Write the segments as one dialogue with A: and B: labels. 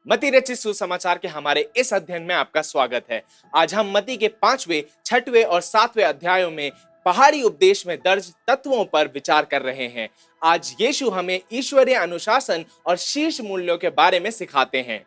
A: मत्ती रचित सुसमाचार के हमारे इस अध्ययन में आपका स्वागत है। आज हम मत्ती के 5वें, 6वें और 7वें अध्यायों में पहाड़ी उपदेश में दर्ज तत्वों पर विचार कर रहे हैं। आज यीशु हमें ईश्वरीय अनुशासन और शीर्ष मूल्यों के बारे में सिखाते हैं।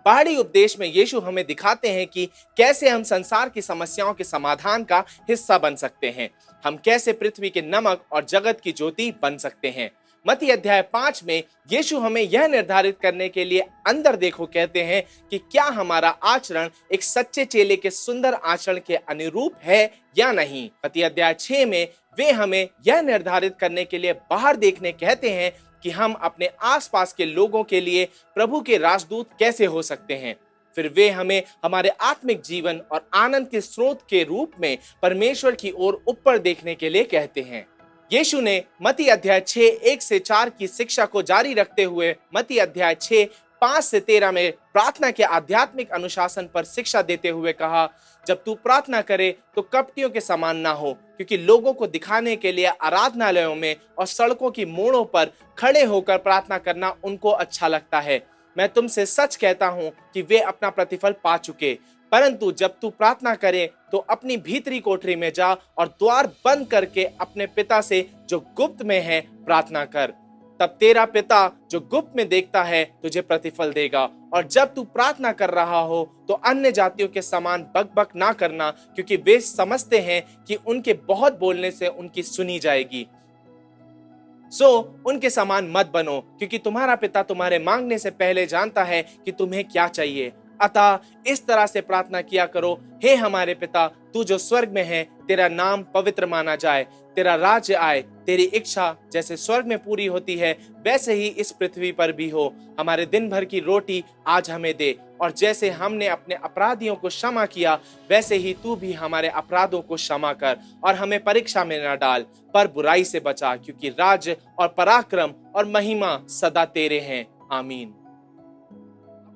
A: पहाड़ी उपदेश में यीशु हमें दिखाते हैं कि कैसे हम संसार की समस्याओं के समाधान का हिस्सा बन सकते हैं। हम कैसे पृथ्वी के नमक और जगत की ज्योति बन सकते हैं। मत्ती अध्याय 5 में यीशु हमें यह निर्धारित करने के लिए अंदर देखो कहते हैं कि क्या हमारा आचरण एक सच्चे चेले के सुंदर आचरण के अनुरूप है या नहीं। मत्ती अध्याय 6 में वे हमें यह निर्धारित करने के लिए बाहर देखने कहते हैं कि हम अपने आसपास के लोगों के लिए प्रभु के राजदूत कैसे हो सकते हैं। फिर वे हमें हमारे आत्मिक जीवन और आनंद के स्रोत के रूप में परमेश्वर की ओर ऊपर देखने के लिए कहते हैं। यीशु ने मत्ती अध्याय 6 1 से 4 की शिक्षा को जारी रखते हुए मत्ती अध्याय 6 5 से 13 में प्रार्थना के आध्यात्मिक अनुशासन पर शिक्षा देते हुए कहा, जब तू प्रार्थना करे तो कपटियों के समान ना हो, क्योंकि लोगों को दिखाने के लिए आराधनालयों में और सड़कों की मोड़ों पर खड़े होकर प्रार्थना करना उनको अच्छा लगता है। मैं तुमसे सच कहता हूं कि वे अपना प्रतिफल पा चुके। परंतु जब तू प्रार्थना करे तो अपनी भीतरी कोठरी में जा और द्वार बंद करके अपने पिता से जो गुप्त में है प्रार्थना कर। तब तेरा पिता जो गुप्त में देखता है तुझे प्रतिफल देगा। और जब तू प्रार्थना कर रहा हो तो अन्य जातियों के समान बकबक ना करना, क्योंकि वे समझते हैं कि उनके बहुत बोलने से उनकी सुनी जाएगी। सो उनके समान मत बनो, क्योंकि तुम्हारा पिता तुम्हारे मांगने से पहले जानता है कि तुम्हें क्या चाहिए। अतः इस तरह से प्रार्थना किया करो, हे हमारे पिता, तू जो स्वर्ग में है, तेरा नाम पवित्र माना जाए, तेरा राज्य आए, तेरी इच्छा जैसे स्वर्ग में पूरी होती है वैसे ही इस पृथ्वी पर भी हो। हमारे दिन भर की रोटी आज हमें दे, और जैसे हमने अपने अपराधियों को क्षमा किया वैसे ही तू भी हमारे अपराधों को क्षमा कर, और हमें परीक्षा में न डाल पर बुराई से बचा, क्योंकि राज्य और पराक्रम और महिमा सदा तेरे हैं। आमीन।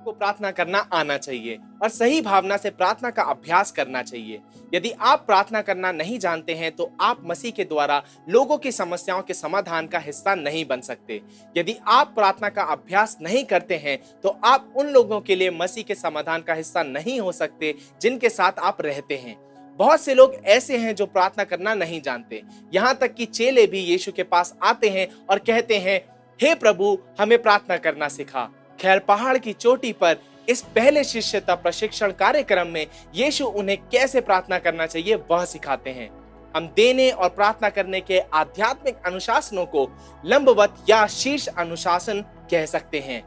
A: को प्रार्थना करना आना चाहिए और सही भावना से प्रार्थना का अभ्यास करना चाहिए। यदि आप प्रार्थना करना नहीं जानते हैं तो आप मसीह के द्वारा लोगों की समस्याओं के समाधान का हिस्सा नहीं बन सकते। यदि आप प्रार्थना का अभ्यास नहीं करते हैं तो आप उन लोगों के लिए मसीह के समाधान का हिस्सा नहीं हो सकते जिनके साथ आप रहते हैं। बहुत से लोग ऐसे हैं जो प्रार्थना करना नहीं जानते। यहाँ तक कि चेले भी यीशु के पास आते हैं और कहते हैं, हे प्रभु, हमें प्रार्थना करना सिखा। खैर, पहाड़ की चोटी पर इस पहले शिष्यता प्रशिक्षण कार्यक्रम में यीशु उन्हें कैसे प्रार्थना करना चाहिए वह सिखाते हैं। हम देने और प्रार्थना करने के आध्यात्मिक अनुशासनों को लंबवत या शीर्ष अनुशासन कह सकते हैं।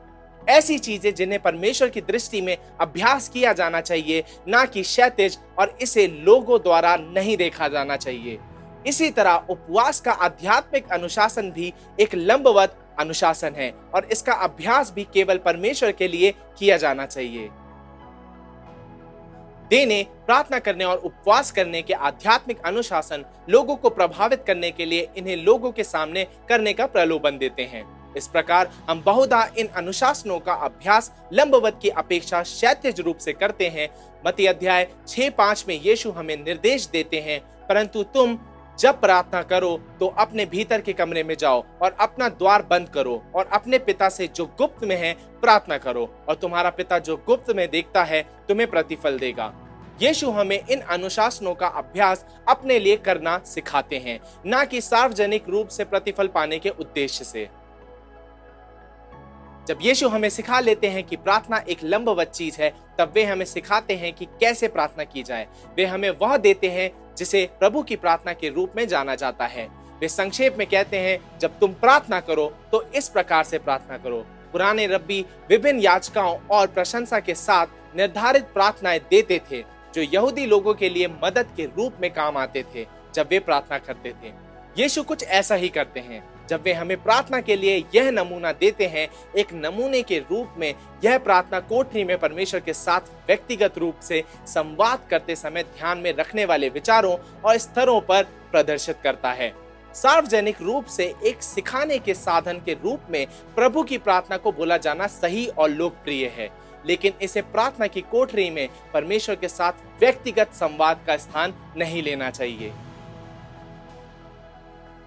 A: ऐसी चीजें जिन्हें परमेश्वर की दृष्टि में अभ्यास किया जाना चाहिए, ना कि क्षैतिज, और इसे लोगों द्वारा नहीं देखा जाना चाहिए। इसी तरह उपवास का आध्यात्मिक अनुशासन भी एक लंबवत अनुशासन है और इसका अभ्यास भी केवल परमेश्वर के लिए किया जाना चाहिए। देने, प्रार्थना करने और उपवास करने के आध्यात्मिक अनुशासन लोगों को प्रभावित करने के लिए इन्हें लोगों के सामने करने का प्रलोभन देते हैं। इस प्रकार हम बहुधा इन अनुशासनों का अभ्यास लंबवत की अपेक्षा क्षैतिज रूप से करते हैं। मत्ती अध्याय 6:5 में यीशु हमें निर्देश देते हैं, परंतु तुम जब प्रार्थना करो तो अपने भीतर के कमरे में जाओ और अपना द्वार बंद करो और अपने पिता से जो गुप्त में है प्रार्थना करो, और तुम्हारा पिता जो गुप्त में देखता है तुम्हें प्रतिफल देगा। यीशु हमें इन अनुशासनों का अभ्यास अपने लिए करना सिखाते हैं, ना कि सार्वजनिक रूप से प्रतिफल पाने के उद्देश्य से। जब यीशु हमें सिखा लेते हैं कि प्रार्थना एक लंबवत चीज है, तब वे हमें सिखाते हैं कि कैसे प्रार्थना की जाए। वे हमें वह देते हैं जिसे प्रभु की प्रार्थना के रूप में जाना जाता है। वे संक्षेप में कहते हैं, जब तुम प्रार्थना करो तो इस प्रकार से प्रार्थना करो। पुराने रब्बी विभिन्न याचकाओं और प्रशंसा के साथ निर्धारित प्रार्थनाएं देते थे जो यहूदी लोगों के लिए मदद के रूप में काम आते थे जब वे प्रार्थना करते थे। यीशु कुछ ऐसा ही करते हैं। जब वे हमें प्रार्थना के लिए यह नमूना देते हैं, एक नमूने के रूप में यह प्रार्थना कोठरी में परमेश्वर के साथ व्यक्तिगत रूप से संवाद करते समय ध्यान में रखने वाले विचारों और स्तरों पर प्रदर्शित करता है। सार्वजनिक रूप से एक सिखाने के साधन के रूप में प्रभु की प्रार्थना को बोला जाना सही और लोकप्रिय है, लेकिन इसे प्रार्थना की कोठरी में परमेश्वर के साथ व्यक्तिगत संवाद का स्थान नहीं लेना चाहिए।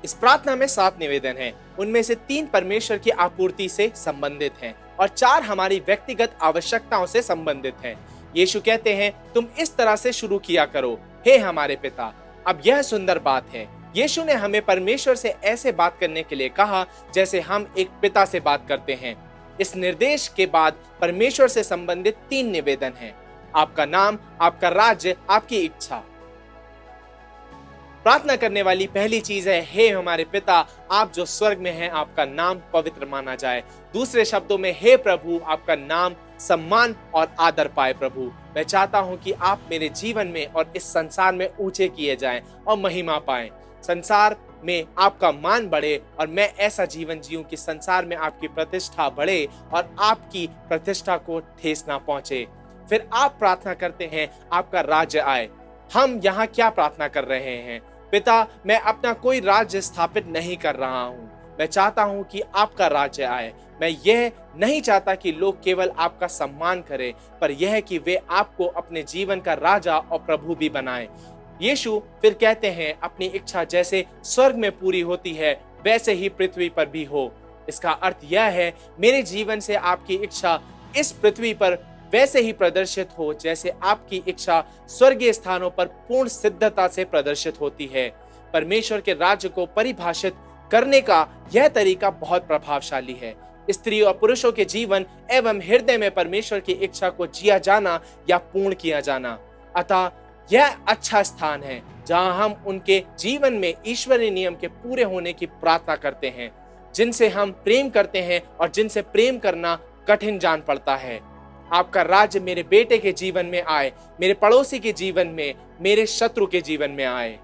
A: इस प्रार्थना में 7 निवेदन हैं। उनमें से 3 परमेश्वर की आपूर्ति से संबंधित हैं और 4 हमारी व्यक्तिगत आवश्यकताओं से संबंधित हैं। यीशु कहते हैं, तुम इस तरह से शुरू किया करो, हे हमारे पिता। अब यह सुंदर बात है, यीशु ने हमें परमेश्वर से ऐसे बात करने के लिए कहा जैसे हम एक पिता से बात करते हैं। इस निर्देश के बाद परमेश्वर से संबंधित 3 निवेदन हैं। आपका नाम, आपका राज्य, आपकी इच्छा। प्रार्थना करने वाली पहली चीज है, हे हमारे पिता, आप जो स्वर्ग में हैं, आपका नाम पवित्र माना जाए। दूसरे शब्दों में, हे प्रभु, आपका नाम सम्मान और आदर पाए। प्रभु, मैं चाहता हूं कि आप मेरे जीवन में और इस संसार में ऊंचे किए जाएं और महिमा पाएं। संसार में आपका मान बढ़े और मैं ऐसा जीवन जीऊं कि संसार में आपकी प्रतिष्ठा बढ़े और आपकी प्रतिष्ठा को ठेस ना पहुंचे। फिर आप प्रार्थना करते हैं, आपका राज्य आए। हम यहाँ क्या प्रार्थना कर रहे हैं? पिता, मैं अपना कोई राज्य स्थापित नहीं कर रहा हूँ। मैं चाहता हूँ कि आपका राज्य आए। मैं यह नहीं चाहता कि लोग केवल आपका सम्मान करें, पर यह कि वे आपको अपने जीवन का राजा और प्रभु भी बनाएं। यीशु फिर कहते हैं, अपनी इच्छा जैसे स्वर्ग में पूरी होती है वैसे ही पृथ्वी पर भी हो। इसका अर्थ यह है, मेरे जीवन से आपकी इच्छा इस पृथ्वी पर वैसे ही प्रदर्शित हो जैसे आपकी इच्छा स्वर्गीय स्थानों पर पूर्ण सिद्धता से प्रदर्शित होती है। परमेश्वर के राज्य को परिभाषित करने का यह तरीका बहुत प्रभावशाली है। स्त्री और पुरुषों के जीवन एवं हृदय में परमेश्वर की इच्छा को जिया जाना या पूर्ण किया जाना। अतः यह अच्छा स्थान है जहां हम उनके जीवन में ईश्वरीय नियम के पूरे होने की प्रार्थना करते हैं, जिनसे हम प्रेम करते हैं और जिनसे प्रेम करना कठिन जान पड़ता है। आपका राज्य मेरे बेटे के जीवन में आए, मेरे पड़ोसी के जीवन में, मेरे शत्रु के जीवन में आए।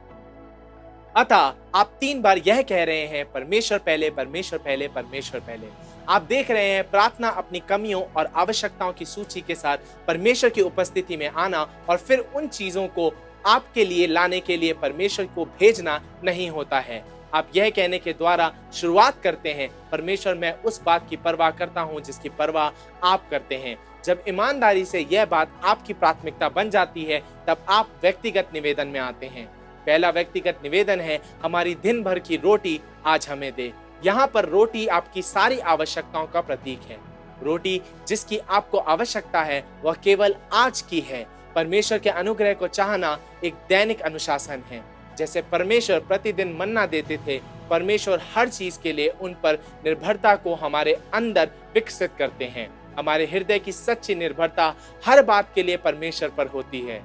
A: अतः आप 3 बार यह कह रहे हैं, परमेश्वर पहले, परमेश्वर पहले, परमेश्वर पहले। आप देख रहे हैं, प्रार्थना अपनी कमियों और आवश्यकताओं की सूची के साथ परमेश्वर की उपस्थिति में आना और फिर उन चीजों को आपके लिए लाने के लिए परमेश्वर को भेजना नहीं होता है। आप यह कहने के द्वारा शुरुआत करते हैं, परमेश्वर, मैं उस बात की परवाह करता हूं जिसकी परवाह आप करते हैं। जब ईमानदारी से यह बात आपकी प्राथमिकता बन जाती है, तब आप व्यक्तिगत निवेदन में आते हैं। पहला व्यक्तिगत निवेदन है, हमारी दिन भर की रोटी आज हमें दे। यहाँ पर रोटी आपकी सारी आवश्यकताओं का प्रतीक है। रोटी जिसकी आपको आवश्यकता है वह केवल आज की है। परमेश्वर के अनुग्रह को चाहना एक दैनिक अनुशासन है। जैसे परमेश्वर प्रतिदिन मन्ना देते थे, परमेश्वर हर चीज के लिए उन पर निर्भरता को हमारे अंदर विकसित करते हैं। हमारे हृदय की सच्ची निर्भरता हर बात के लिए परमेश्वर पर होती है।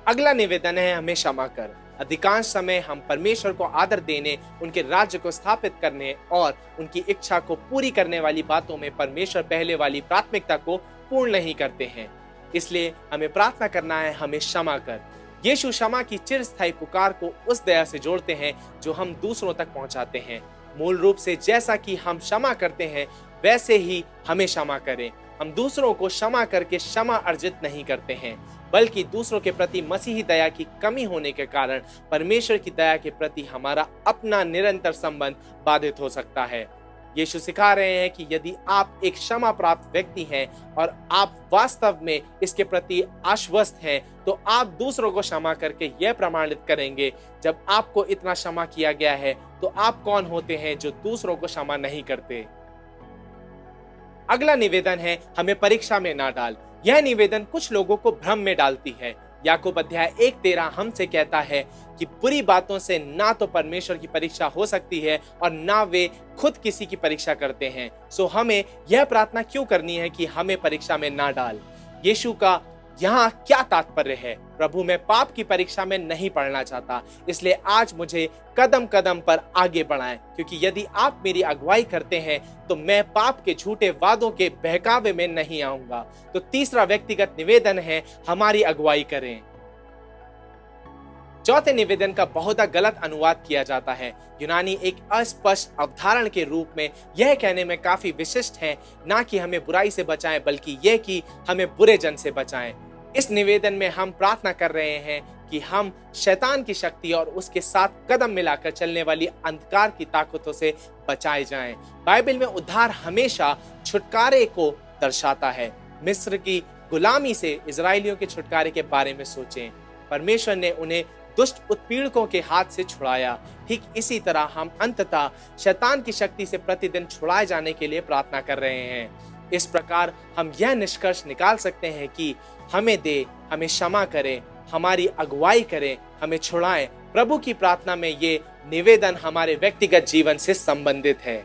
A: अगला निवेदन है, हमें क्षमा कर। अधिकांश समय हम परमेश्वर को आदर देने, उनके राज्य को स्थापित करने और उनकी इच्छा को पूरी करने वाली बातों में परमेश्वर पहले वाली प्राथमिकता को पूर्ण नहीं करते हैं। इसलिए हमें प्रार्थना करना है, हमें क्षमा कर। यीशु क्षमा की चिरस्थायी पुकार को उस दया से जोड़ते हैं जो हम दूसरों तक पहुंचाते हैं। मूल रूप से जैसा कि हम क्षमा करते हैं वैसे ही हमें क्षमा करें। हम दूसरों को क्षमा करके क्षमा अर्जित नहीं करते हैं, बल्कि दूसरों के प्रति मसीही दया की कमी होने के कारण परमेश्वर की दया के प्रति हमारा अपना निरंतर संबंध बाधित हो सकता है। यीशु सिखा रहे हैं कि यदि आप एक क्षमा प्राप्त व्यक्ति हैं और आप वास्तव में इसके प्रति आश्वस्त हैं, तो आप दूसरों को क्षमा करके यह प्रमाणित करेंगे, जब आपको इतना क्षमा किया गया है तो आप कौन होते हैं जो दूसरों को क्षमा नहीं करते। अगला निवेदन है, हमें परीक्षा में ना डाल। यह निवेदन कुछ लोगों को भ्रम में डालती है। याकूब अध्याय 1:13 हमसे कहता है कि बुरी बातों से ना तो परमेश्वर की परीक्षा हो सकती है और ना वे खुद किसी की परीक्षा करते हैं। सो हमें यह प्रार्थना क्यों करनी है कि हमें परीक्षा में ना डाल। यीशु का यहाँ क्या तात्पर्य है? प्रभु, मैं पाप की परीक्षा में नहीं पड़ना चाहता, इसलिए आज मुझे कदम कदम पर आगे बढ़ाएं, क्योंकि यदि आप मेरी अगुवाई करते हैं तो मैं पाप के झूठे वादों के बहकावे में नहीं आऊंगा। तो तीसरा व्यक्तिगत निवेदन है, हमारी अगुवाई करें। चौथे निवेदन का बहुत गलत अनुवाद किया जाता है। यूनानी एक अस्पष्ट अवधारण के रूप में यह कहने में काफी विशिष्ट है, ना कि हमें बुराई से बचाएं, बल्कि यह कि हमें बुरे जन से बचाएं। इस निवेदन में हम प्रार्थना कर रहे हैं कि हम शैतान की शक्ति और उसके साथ कदम मिलाकर चलने वाली अंधकार की ताकतों से बचाए जाएं। बाइबल में उद्धार हमेशा छुटकारे को दर्शाता है। मिस्र की गुलामी से इजरायलियों के छुटकारे के बारे में सोचें। परमेश्वर ने उन्हें दुष्ट उत्पीड़कों के हाथ से छुड़ाया, ठीक इसी तरह हम अंततः शैतान की शक्ति से प्रतिदिन छुड़ाए जाने के लिए प्रार्थना कर रहे हैं। इस प्रकार हम यह निष्कर्ष निकाल सकते हैं कि हमें दे, हमें क्षमा करे, हमारी अगुवाई करे, हमें छुड़ाए। प्रभु की प्रार्थना में ये निवेदन हमारे व्यक्तिगत जीवन से संबंधित है।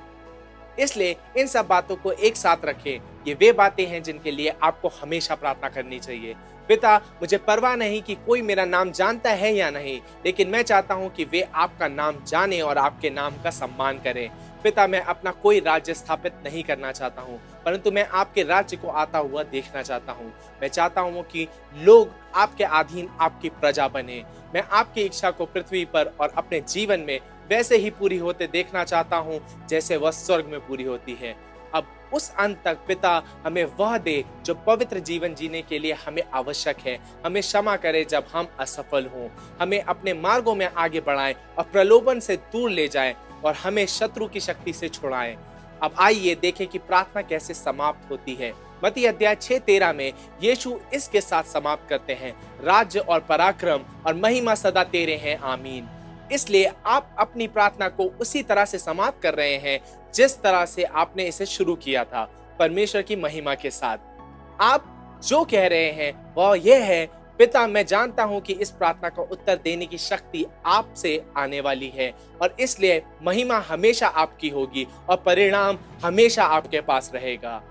A: इसलिए इन सब बातों को एक साथ रखें। ये वे बातें हैं जिनके लिए आपको हमेशा प्रार्थना करनी चाहिए। पिता, मुझे परवाह नहीं कि कोई मेरा नाम जानता है या नहीं, लेकिन मैं चाहता हूं कि वे आपका नाम जाने और आपके नाम का सम्मान करें। पिता, मैं अपना कोई राज्य स्थापित नहीं करना चाहता हूं, परंतु मैं आपके राज्य को आता हुआ देखना चाहता हूं। मैं चाहता हूं कि लोग आपके अधीन आपकी प्रजा बने। मैं आपकी इच्छा को पृथ्वी पर और अपने जीवन में वैसे ही पूरी होते देखना चाहता हूं जैसे वह स्वर्ग में पूरी होती है। अब उस अंत तक पिता हमें वह दे जो पवित्र जीवन जीने के लिए हमें आवश्यक है। हमें क्षमा करे जब हम असफल हों, हमें अपने मार्गों में आगे बढ़ाएं और प्रलोभन से दूर ले जाएं और हमें शत्रु की शक्ति से छुड़ाएं। अब आइए देखें कि प्रार्थना कैसे समाप्त होती है। मत्ती अध्याय 6:13 में यीशु इसके साथ समाप्त करते हैं, राज्य और पराक्रम और महिमा सदा तेरे हैं, आमीन। इसलिए आप अपनी प्रार्थना को उसी तरह से समाप्त कर रहे हैं जिस तरह से आपने इसे शुरू किया था, परमेश्वर की महिमा के साथ। आप जो कह रहे हैं वह यह है, पिता, मैं जानता हूं कि इस प्रार्थना का उत्तर देने की शक्ति आपसे आने वाली है और इसलिए महिमा हमेशा आपकी होगी और परिणाम हमेशा आपके पास रहेगा।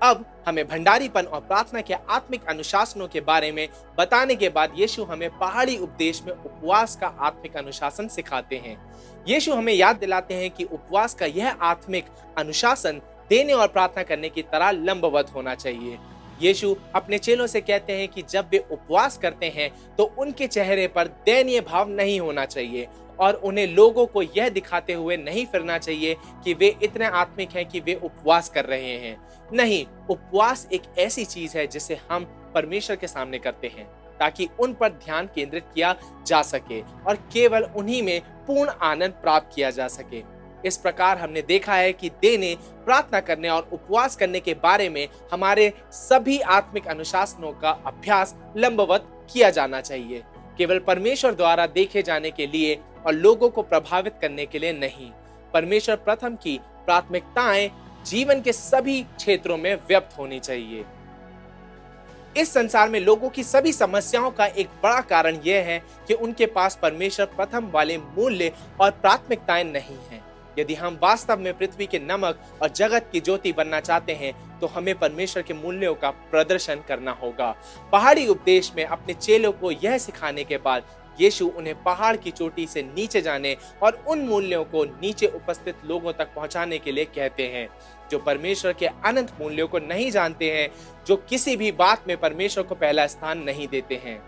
A: अब हमें भंडारीपन और प्रार्थना के आत्मिक अनुशासनों के बारे में बताने के बाद यीशु हमें पहाड़ी उपदेश में उपवास का आत्मिक अनुशासन सिखाते हैं। यीशु हमें याद दिलाते हैं कि उपवास का यह आत्मिक अनुशासन देने और प्रार्थना करने की तरह लंबवत होना चाहिए। यीशु अपने चेलों से कहते हैं कि जब वे उपवास करते हैं तो उनके चेहरे पर दयनीय भाव नहीं होना चाहिए और उन्हें लोगों को यह दिखाते हुए नहीं फिरना चाहिए कि वे इतने आत्मिक हैं कि वे उपवास कर रहे हैं। नहीं, उपवास एक ऐसी चीज है जिसे हम परमेश्वर के सामने करते हैं ताकि उन पर ध्यान केंद्रित किया जा सके और केवल उन्हीं में पूर्ण आनंद प्राप्त किया जा सके। इस प्रकार हमने देखा है कि देने, प्रार्थना करने और उपवास करने के बारे में हमारे सभी आत्मिक अनुशासनों का अभ्यास लंबवत किया जाना चाहिए, केवल परमेश्वर द्वारा देखे जाने के लिए और लोगों को प्रभावित करने के लिए नहीं। परमेश्वर प्रथम की प्राथमिकताएं जीवन के सभी क्षेत्रों में व्यक्त होनी चाहिए। इस संसार में लोगों की सभी समस्याओं का एक बड़ा कारण यह है कि उनके पास परमेश्वर प्रथम वाले मूल्य और प्राथमिकताएं नहीं हैं। यदि हम वास्तव में पृथ्वी के नमक और जगत की ज्योति बनना चाहते हैं तो हमें परमेश्वर के मूल्यों का प्रदर्शन करना होगा। पहाड़ी उपदेश में अपने चेलों को यह सिखाने के बाद यीशु उन्हें पहाड़ की चोटी से नीचे जाने और उन मूल्यों को नीचे उपस्थित लोगों तक पहुंचाने के लिए कहते हैं जो परमेश्वर के अनंत मूल्यों को नहीं जानते हैं, जो किसी भी बात में परमेश्वर को पहला स्थान नहीं देते हैं।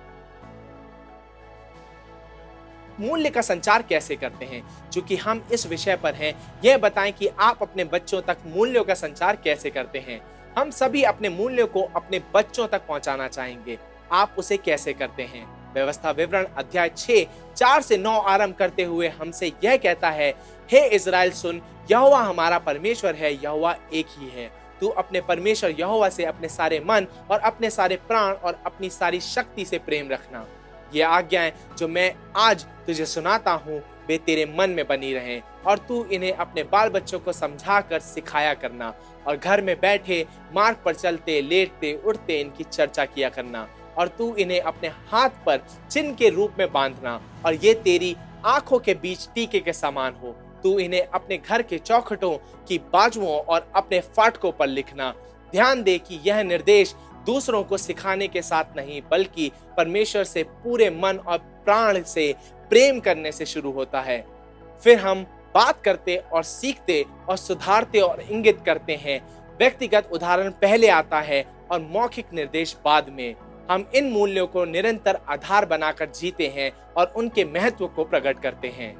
A: मूल्य का संचार कैसे करते हैं? चूंकि हम इस विषय पर हैं, यह बताएं कि आप अपने बच्चों तक मूल्यों का संचार कैसे करते हैं। हम सभी अपने मूल्यों को अपने बच्चों तक पहुंचाना चाहेंगे। आप उसे कैसे करते हैं? व्यवस्था विवरण अध्याय 6:4-9 आरंभ करते हुए हमसे यह कहता है, हे इज़राइल सुन, यहोवा हमारा परमेश्वर है, यहोवा एक ही है। तू अपने परमेश्वर यहोवा से अपने सारे मन और अपने सारे प्राण और अपनी सारी शक्ति से प्रेम रखना। ये आज्ञाएं जो मैं आज तुझे सुनाता हूँ वे तेरे मन में बनी रहें और तू इन्हें अपने बाल बच्चों को समझा कर सिखाया करना और घर में बैठे, मार्ग पर चलते, लेटते, उठते इनकी चर्चा किया करना और तू इन्हें अपने हाथ पर चिन्ह के रूप में बांधना और ये तेरी आंखों के बीच टीके के समान हो। तू इन्हें अपने घर के चौखटों की बाजुओं और अपने फाटकों पर लिखना। ध्यान दे कि यह निर्देश दूसरों को सिखाने के साथ नहीं बल्कि परमेश्वर से पूरे मन और प्राण से प्रेम करने से शुरू होता है। फिर हम बात करते और सीखते और सुधारते और इंगित करते हैं। व्यक्तिगत उदाहरण पहले आता है और मौखिक निर्देश बाद में। हम इन मूल्यों को निरंतर आधार बनाकर जीते हैं और उनके महत्व को प्रकट करते हैं।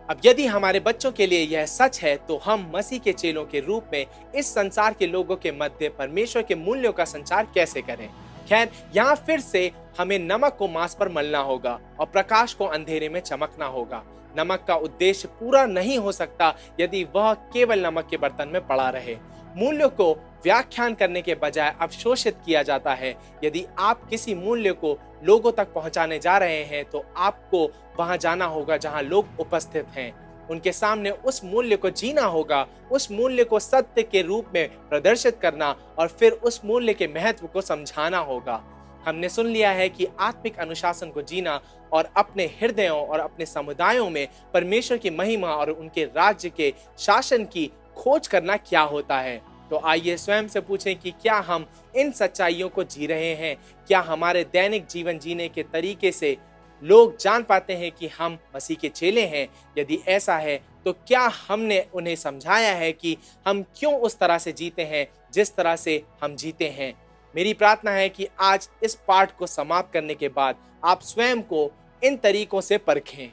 A: अब यदि हमारे बच्चों के लिए यह सच है तो हम मसीह के चेलों के रूप में इस संसार के लोगों के मध्य परमेश्वर के मूल्यों का संचार कैसे करें? खैर, यहाँ फिर से हमें नमक को मांस पर मलना होगा और प्रकाश को अंधेरे में चमकना होगा। नमक का उद्देश्य पूरा नहीं हो सकता यदि वह केवल नमक के बर्तन में पड़ा रहे। मूल्यों को व्याख्यान करने के बजाय अवशोषित किया जाता है। यदि आप किसी मूल्य को लोगों तक पहुंचाने जा रहे हैं तो आपको वहां जाना होगा जहां लोग उपस्थित हैं। उनके सामने उस मूल्य को जीना होगा, उस मूल्य को सत्य के रूप में प्रदर्शित करना और फिर उस मूल्य के महत्व को समझाना होगा। हमने सुन लिया है कि आत्मिक अनुशासन को जीना और अपने हृदयों और अपने समुदायों में परमेश्वर की महिमा और उनके राज्य के शासन की खोज करना क्या होता है। तो आइए स्वयं से पूछें कि क्या हम इन सच्चाइयों को जी रहे हैं? क्या हमारे दैनिक जीवन जीने के तरीके से लोग जान पाते हैं कि हम मसीह के चेले हैं? यदि ऐसा है तो क्या हमने उन्हें समझाया है कि हम क्यों उस तरह से जीते हैं जिस तरह से हम जीते हैं? मेरी प्रार्थना है कि आज इस पाठ को समाप्त करने के बाद आप स्वयं को इन तरीकों से परखें।